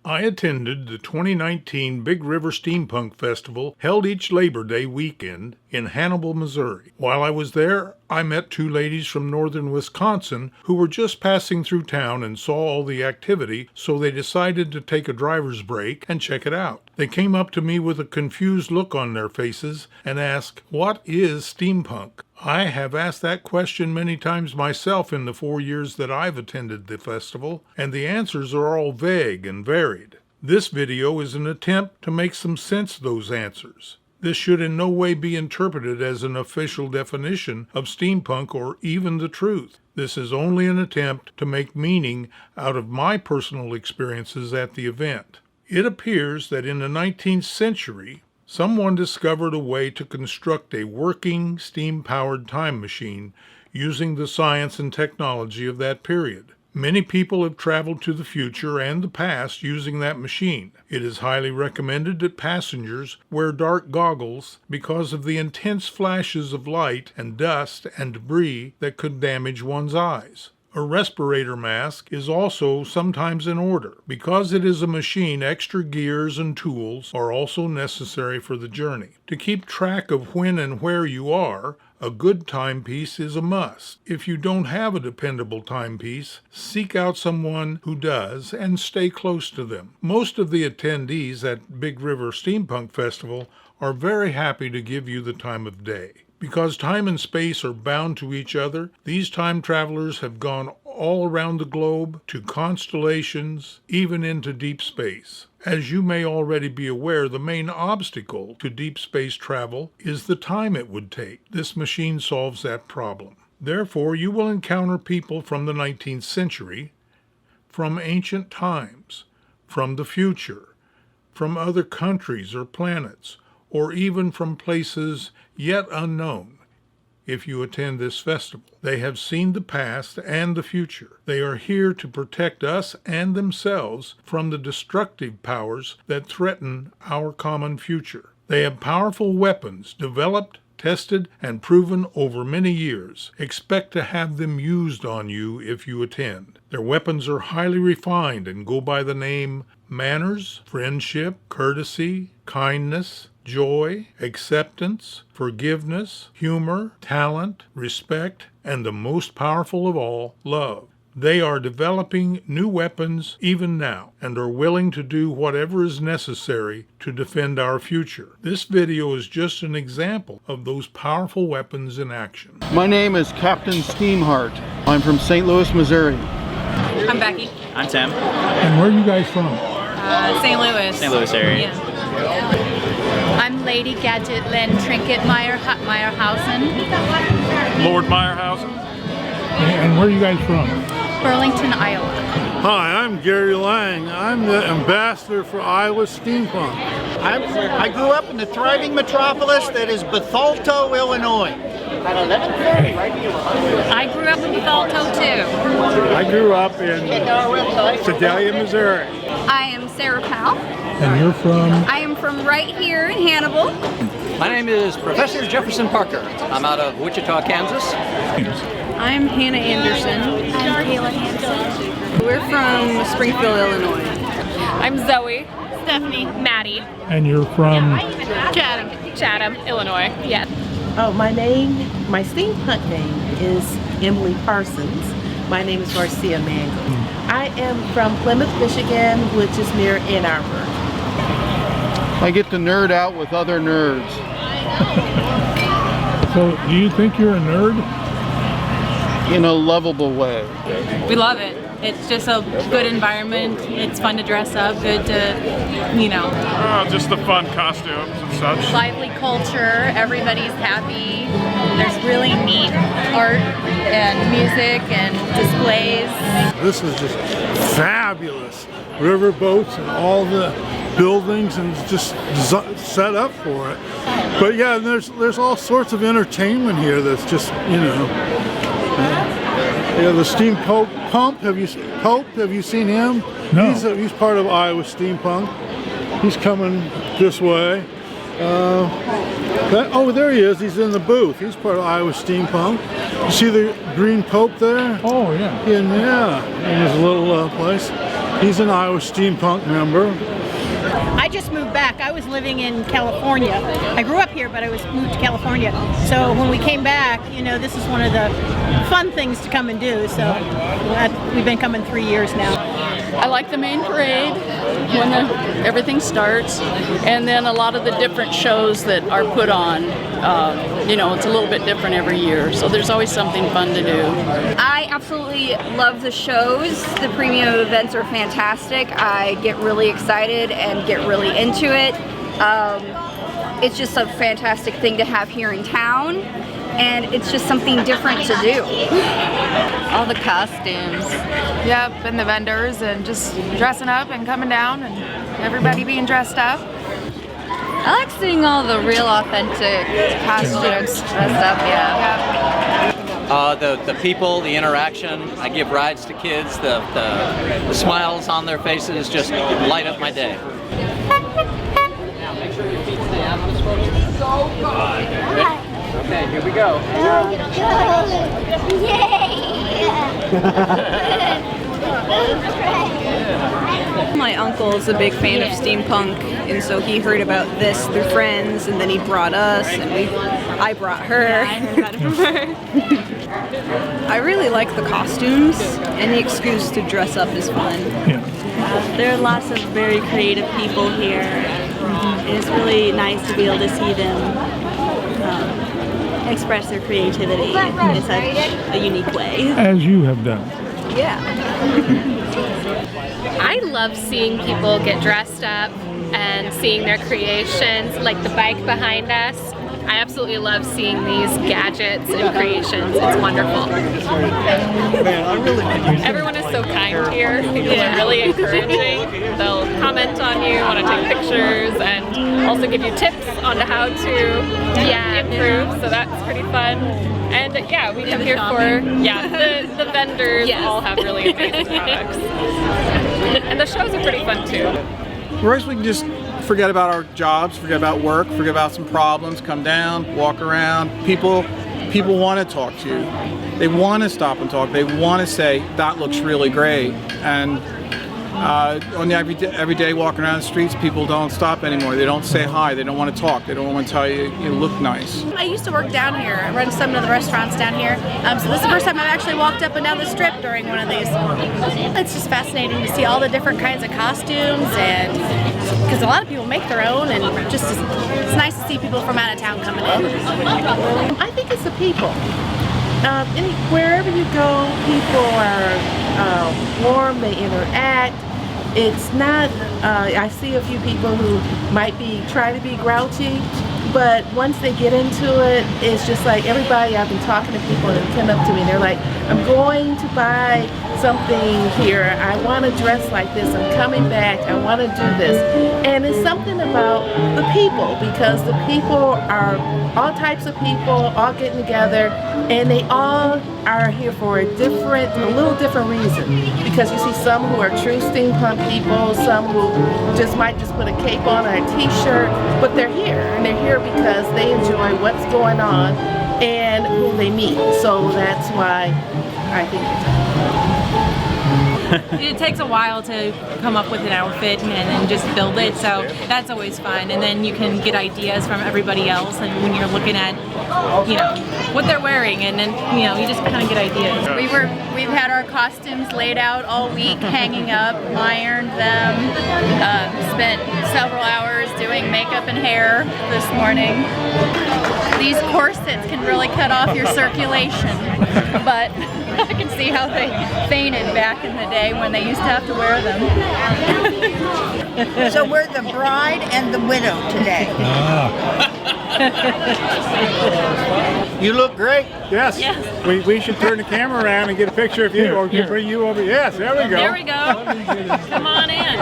I attended the 2019 Big River Steampunk Festival held each Labor Day weekend in Hannibal, Missouri. While I was there, I met two ladies from northern Wisconsin who were just passing through town and saw all the activity, so they decided to take a driver's break and check it out. They came up to me with a confused look on their faces and asked, "What is steampunk?" I have asked that question many times myself in the 4 years that I've attended the festival, and the answers are all vague and varied. This video is an attempt to make some sense of those answers. This should in no way be interpreted as an official definition of steampunk or even the truth. This is only an attempt to make meaning out of my personal experiences at the event. It appears that in the 19th century, someone discovered a way to construct a working steam-powered time machine using the science and technology of that period. Many people have traveled to the future and the past using that machine. It is highly recommended that passengers wear dark goggles because of the intense flashes of light and dust and debris that could damage one's eyes. A respirator mask is also sometimes in order. Because it is a machine, extra gears and tools are also necessary for the journey. To keep track of when and where you are, a good timepiece is a must. If you don't have a dependable timepiece, seek out someone who does and stay close to them. Most of the attendees at Big River Steampunk Festival are very happy to give you the time of day. Because time and space are bound to each other, these time travelers have gone all around the globe, to constellations, even into deep space. As you may already be aware, the main obstacle to deep space travel is the time it would take. This machine solves that problem. Therefore, you will encounter people from the 19th century, from ancient times, from the future, from other countries or planets, or even from places yet unknown. If you attend this festival, they have seen the past and the future. They are here to protect us and themselves from the destructive powers that threaten our common future. They have powerful weapons developed, tested, and proven over many years. Expect to have them used on you if you attend. Their weapons are highly refined and go by the name manners, friendship, courtesy, kindness, joy, acceptance, forgiveness, humor, talent, respect, and the most powerful of all, love. They are developing new weapons even now and are willing to do whatever is necessary to defend our future. This video is just an example of those powerful weapons in action. My name is Captain Steamheart. I'm from St. Louis, Missouri. I'm Becky. I'm Tim. And where are you guys from? St. Louis. St. Louis area. Yeah. I'm Lady Gadget Lynn Trinket Meyerhausen. Lord Meyerhausen. And where are you guys from? Burlington, Iowa. Hi, I'm Gary Lang. I'm the ambassador for Iowa Steampunk. I grew up in the thriving metropolis that is Bethalto, Illinois. I grew up in Bethalto too. I grew up in Sedalia, Missouri. I am Sarah Powell. And you're from? I am from right here in Hannibal. My name is Professor Jefferson Parker. I'm out of Wichita, Kansas. I'm Hannah Anderson. I'm Kayla Hansen. We're from Springfield, Illinois. I'm Zoe. Stephanie. Maddie. And you're from? Chatham, Illinois. Yeah. Oh, my steampunk name is Emily Parsons. My name is Marcia Mangle. I am from Plymouth, Michigan, which is near Ann Arbor. I get to nerd out with other nerds. So, do you think you're a nerd? In a lovable way. We love it. It's just a good environment. It's fun to dress up, good to, you know. Just the fun costumes and such. Lively culture. Everybody's happy. There's really neat art and music and displays. This is just fabulous. River boats and all the buildings and just set up for it. But yeah, there's all sorts of entertainment here that's just, you know. Yeah, the Steampunk Pump. Have you seen him? No. He's part of Iowa Steampunk. He's coming this way. Oh, there he is. He's in the booth. He's part of Iowa Steampunk. You see the green Pope there? Oh, yeah. In his little place. He's an Iowa Steampunk member. I just moved back. I was living in California. I grew up here, but I moved to California. So when we came back, you know, this is one of the fun things to come and do. So we've been coming 3 years now. I like the main parade when everything starts, and then a lot of the different shows that are put on. You know, it's a little bit different every year, so there's always something fun to do. I absolutely love the shows. The premium events are fantastic. I get really excited and get really into it. It's just a fantastic thing to have here in town, and it's just something different to do. All the costumes. Yep, and the vendors, and just dressing up and coming down, and everybody being dressed up. I like seeing all the real authentic costumes dressed up, The people, the interaction. I give rides to kids. The smiles on their faces just light up my day. Okay, here we go. My uncle's a big fan of steampunk, and so he heard about this through friends, and then he brought us, and I brought her. I heard about it from her. I really like the costumes. Any excuse to dress up is fun. There are lots of very creative people here. And it's really nice to be able to see them express their creativity in such a unique way. As you have done. Yeah. I love seeing people get dressed up and seeing their creations, like the bike behind us. I absolutely love seeing these gadgets and creations. It's wonderful. Everyone is so kind here. People are really encouraging. They'll comment on you, want to take pictures, and also give you tips on how to improve. So that's pretty fun. And yeah, we come here for the vendors all have really amazing products. And the shows are pretty fun too. First, we can just forget about our jobs, forget about work, forget about some problems, come down, walk around. People want to talk to you. They want to stop and talk. They want to say, that looks really great. And on the every day walking around the streets, people don't stop anymore. They don't say hi. They don't want to talk. They don't want to tell you you look nice. I used to work down here. I run some of the restaurants down here. So this is the first time I've actually walked up and down the strip during one of these. It's just fascinating to see all the different kinds of costumes, and because a lot of people make their own, and just it's nice to see people from out of town coming in. I think it's the people. Wherever you go, people are warm, they interact. It's not, I see a few people who might be trying to be grouchy, but once they get into it, it's just like everybody, I've been talking to people and they come up to me and they're like, I'm going to buy something here. I want to dress like this. I'm coming back. I want to do this. And it's something about the people, because the people are all types of people, all getting together, and they all are here for a little different reason. Because you see some who are true steampunk people, some who might just put a cape on or a t-shirt, but they're here, and they're here because they enjoy what's going on and who they meet. So that's why I think It takes a while to come up with an outfit and just build it, so that's always fun. And then you can get ideas from everybody else, and when you're looking at, you know, what they're wearing, and then, you know, you just kind of get ideas. We've had our costumes laid out all week, hanging up, ironed them, spent several hours doing makeup and hair this morning. These corsets can really cut off your circulation, but I can see how they fainted back in the day when they used to have to wear them. So we're the bride and the widow today. You look great. Yes. We should turn the camera around and get a picture of you, or bring you over. Yes, there we go. There we go. Come on in.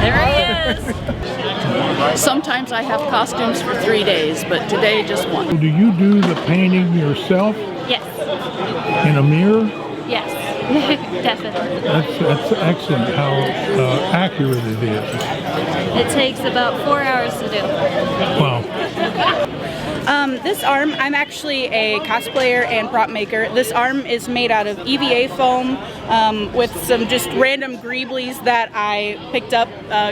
There he is. Sometimes I have costumes for 3 days, but today just one. Do you do the painting yourself? Yes. In a mirror? Yes. Definitely. That's excellent how accurate it is. It takes about 4 hours to do. Wow. This arm, I'm actually a cosplayer and prop maker. This arm is made out of EVA foam with some just random greeblies that I picked up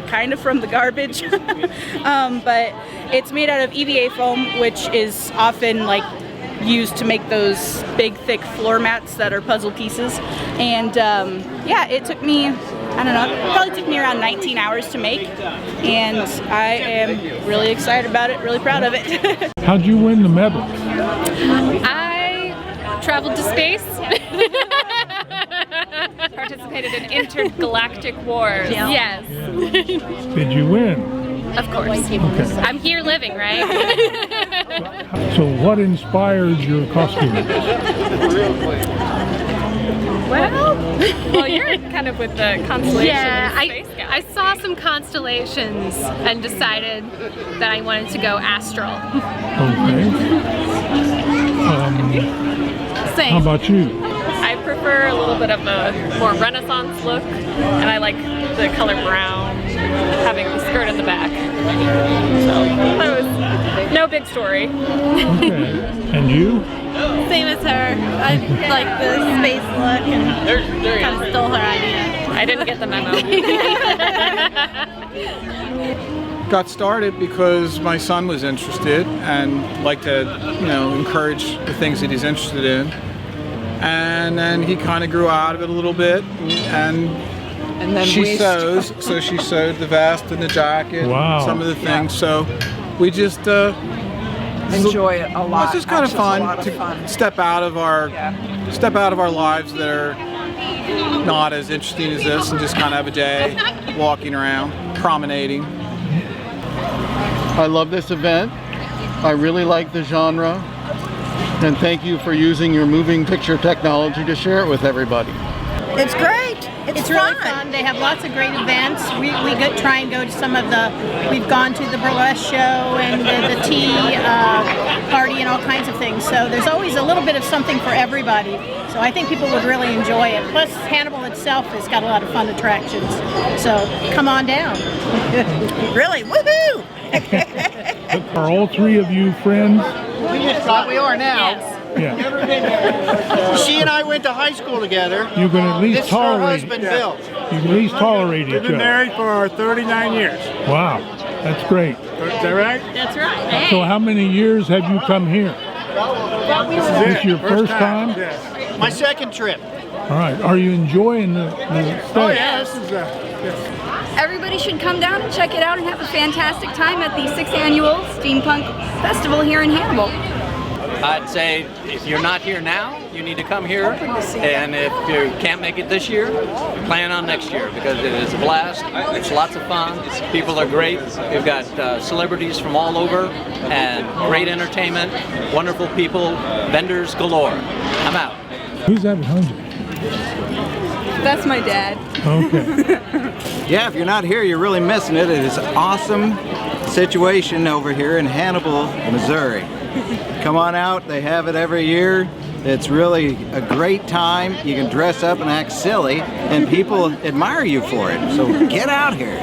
kind of from the garbage. But it's made out of EVA foam, which is often like used to make those big thick floor mats that are puzzle pieces. And yeah, it took me, I don't know, it probably took me around 19 hours to make, and I am really excited about it, really proud of it. How'd you win the medal? I traveled to space. Participated in intergalactic wars. Yes. Did you win? Of course. Okay. I'm here living, right? So what inspired your costume? Well, you're kind of with the constellation. Yeah, Space guy. I saw some constellations and decided that I wanted to go astral. Okay. Same. How about you? I prefer a little bit of a more Renaissance look, and I like the color brown, having the skirt in the back. So that was no big story. Okay. And you? Same as her. I like the space look and kind of stole her idea. I didn't get the memo. Got started because my son was interested and liked to, you know, encourage the things that he's interested in. And then he kind of grew out of it a little bit, and then she sews, so she sewed the vest and the jacket, Wow. and some of the things. So we just Enjoy it a lot. It's just kind of Actually, fun it's a lot of to fun. step out of our lives that are not as interesting as this, and just kind of have a day walking around, promenading. I love this event. I really like the genre. And thank you for using your moving picture technology to share it with everybody. It's great. It's really fun. They have lots of great events. We try and go to some of the, we've gone to the burlesque show and the tea party and all kinds of things. So there's always a little bit of something for everybody. So I think people would really enjoy it. Plus Hannibal itself has got a lot of fun attractions. So come on down. Really? Woohoo! Are all three of you friends? We are now. Yes. Yeah. She and I went to high school together. You can at least This is her tolerate. husband, You Bill. can at least tolerate each We've been other. married for 39 years. Wow, that's great. Is that right? That's right. So how many years have you come here? This your first time? Yes. My second trip. All right. Are you enjoying the Oh stay? yeah, this is yes. Everybody should come down and check it out and have a fantastic time at the 6th Annual Steampunk Festival here in Hannibal. I'd say if you're not here now, you need to come here. And if you can't make it this year, plan on next year because it is a blast. It's lots of fun. People are great. We've got celebrities from all over and great entertainment, wonderful people, vendors galore. I'm out. Who's that behind you? That's my dad. Okay. Yeah, if you're not here, you're really missing it. It is an awesome situation over here in Hannibal, Missouri. Come on out, they have it every year. It's really a great time. You can dress up and act silly, and people admire you for it. So get out here.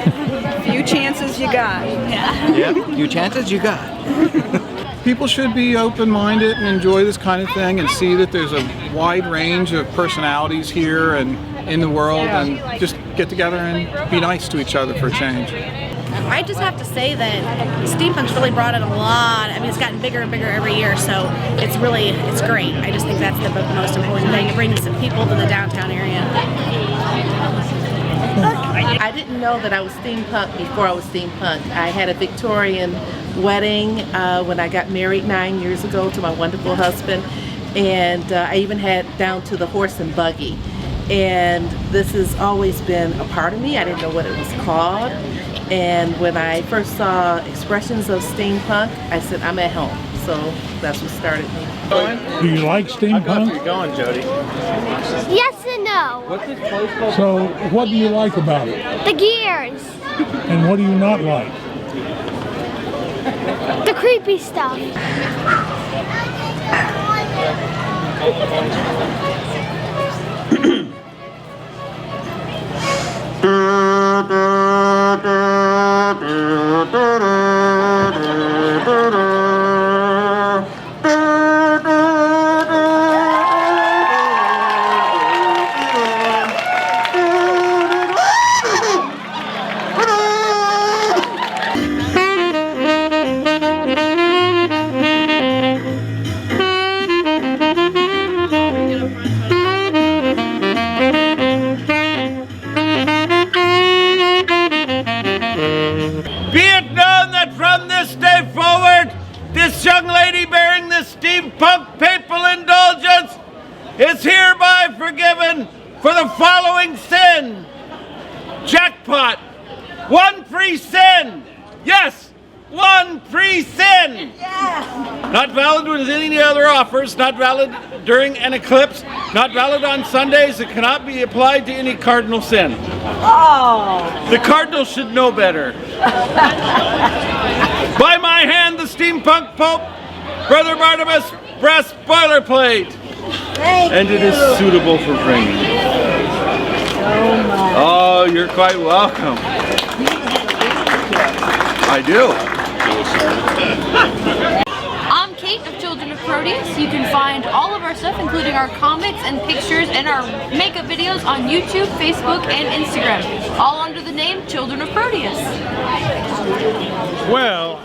Few chances you got. Yep, few chances you got. People should be open-minded and enjoy this kind of thing and see that there's a wide range of personalities here and in the world, and just get together and be nice to each other for a change. I just have to say that Steampunk's really brought in a lot. I mean, it's gotten bigger and bigger every year, so it's great. I just think that's the most important thing. It brings people to the downtown area. I didn't know that I was steampunk before I was steampunk. I had a Victorian wedding when I got married 9 years ago to my wonderful husband, and I even had down to the horse and buggy. And this has always been a part of me. I didn't know what it was called. And when I first saw expressions of steampunk, I said, I'm at home. So that's what started me. Do you like steampunk? How you going, Jody? Yes and no. So what do you like about it? The gears. And what do you not like? The creepy stuff. jackpot! 1 free sin! Yes! 1 free sin! Yeah. Not valid with any other offers, not valid during an eclipse, not valid on Sundays, it cannot be applied to any cardinal sin. Oh. The cardinal should know better. By my hand, the Steampunk Pope, Brother Barnabas, brass boilerplate. Thank you. It is suitable for bringing. Oh my. Oh, you're quite welcome. I do. I'm Kate of Children of Proteus. You can find all of our stuff, including our comics and pictures and our makeup videos on YouTube, Facebook, and Instagram, all under the name Children of Proteus. Well,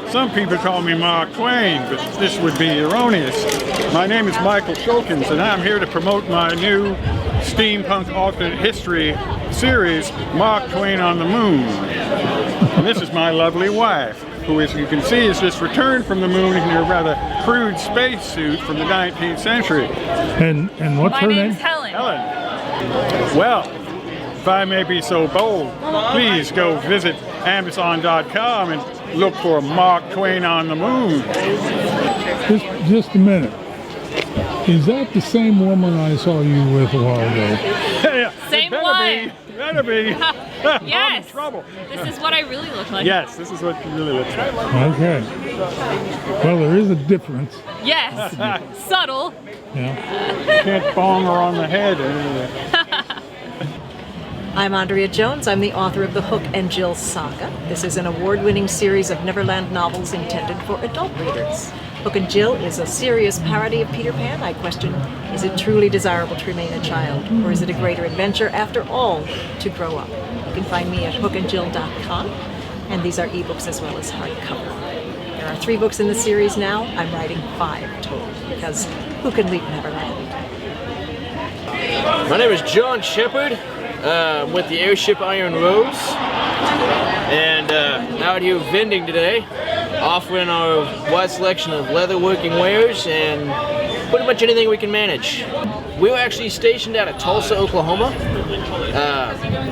some people call me Mark Twain, but this would be erroneous. My name is Michael Shulkins, and I'm here to promote my new steampunk alternate history series, Mark Twain on the Moon. And this is my lovely wife, who, as you can see, has just returned from the moon in her rather crude spacesuit from the 19th century. And what's her name? My name's Helen. Helen. Well, if I may be so bold, please go visit Amazon.com and look for Mark Twain on the Moon. Just a minute. Is that the same woman I saw you with a while ago? Same one. Better be. Yes. I'm in trouble. This is what I really look like. Yes, this is what you really look like. Okay. Well, there is a difference. Yes. Subtle. Yeah. You can't bong her on the head. I'm Andrea Jones. I'm the author of the Hook and Jill Saga. This is an award-winning series of Neverland novels intended for adult readers. Hook and Jill is a serious parody of Peter Pan. I question, is it truly desirable to remain a child? Or is it a greater adventure, after all, to grow up? You can find me at hookandjill.com, and these are ebooks as well as hardcover. There are 3 books in the series now. I'm writing 5 total, because who can leave Neverland? My name is John Shepard. I'm with the Airship Iron Rose, and out here vending today, offering our wide selection of leatherworking wares and pretty much anything we can manage. We were actually stationed out of Tulsa, Oklahoma,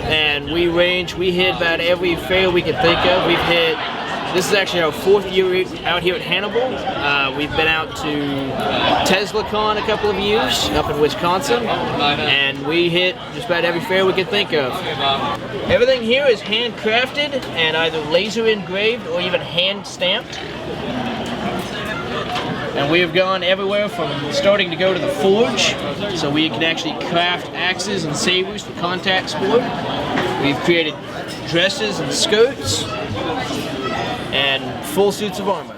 and we hit about every fair we could think of. This is actually our 4th year out here at Hannibal. We've been out to TeslaCon a couple of years up in Wisconsin, and we hit just about every fair we could think of. Everything here is handcrafted and either laser engraved or even hand stamped. And we have gone everywhere from starting to go to the forge, so we can actually craft axes and sabers for contact sport. We've created dresses and skirts and full suits of armor.